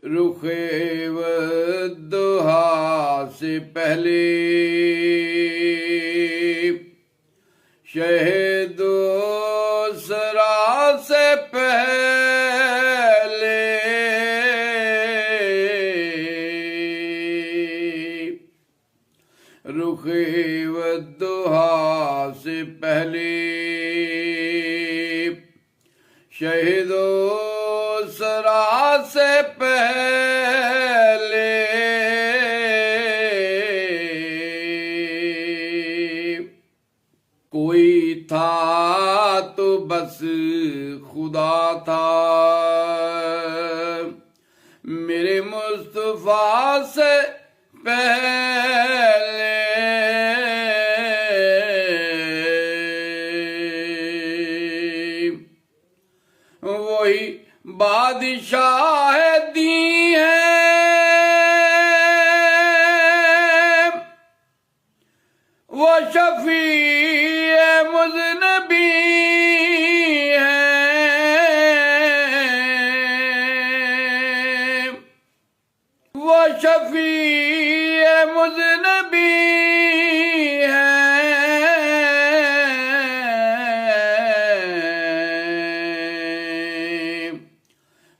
रुखे व दुहा से पहले शहीदो सरा से पहले रुखे व दुहा से पहले शहीदो सरा से पहले कोई था तो बस खुदा था, मेरे मुस्तफा से पहले वही बादशाह दी है, वो शफी मुज़नबी है, वो शफी मुज़नबी है,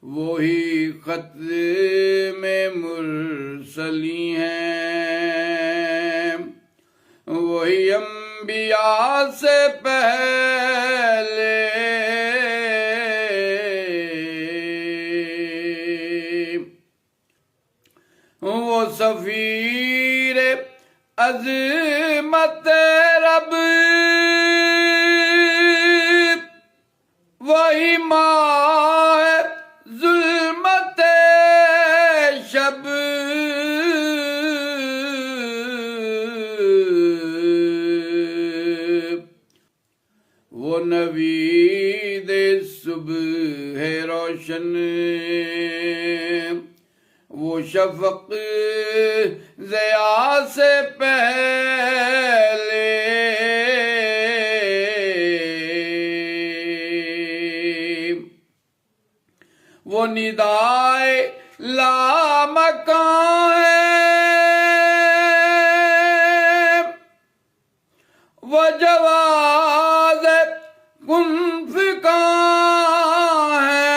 वही खत में मुरसली हैं, वही अंबिया से पहले वो सफीर अज़मत रब, वही माह जुल्मत शब, वो नवीद सुबह है रोशन, वो शफक ज़या से पहले वो निदाए लामकां है, वो जवाज़ कुनफ़िका है,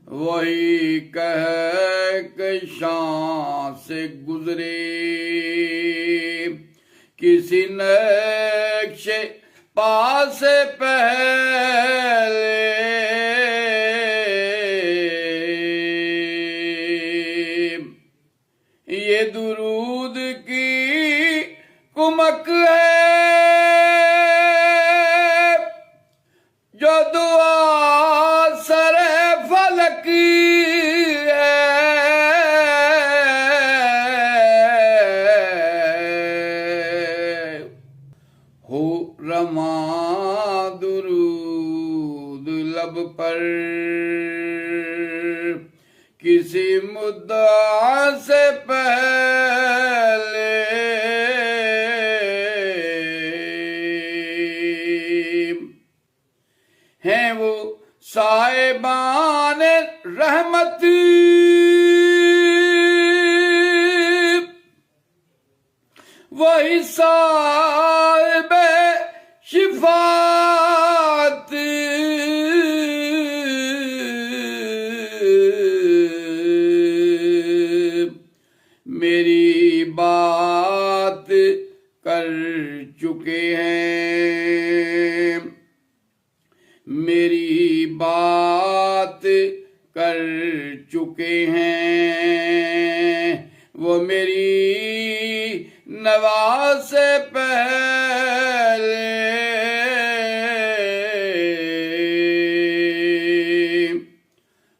वही कहकशां से गुजरे किसी नक्शे पास पहले ये दुरूद की कुमक है, जो दुआ सरे फलक है, हो रमा दुरूद लब पर किसी मुद्दा से पहले हैं वो साहिबान रहमत, वही साहिब शिफात, मेरी बात कर चुके हैं, मेरी बात कर चुके हैं, वो मेरी नवा से पहले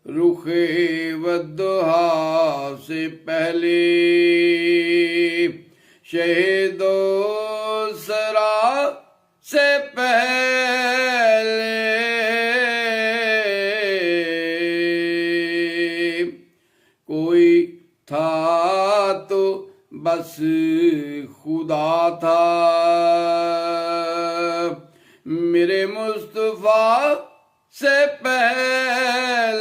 रुखे वद्दुहा से पहले शहीदो सरा से पहले कोई था तो बस खुदा था, मेरे मुस्तफा से पहले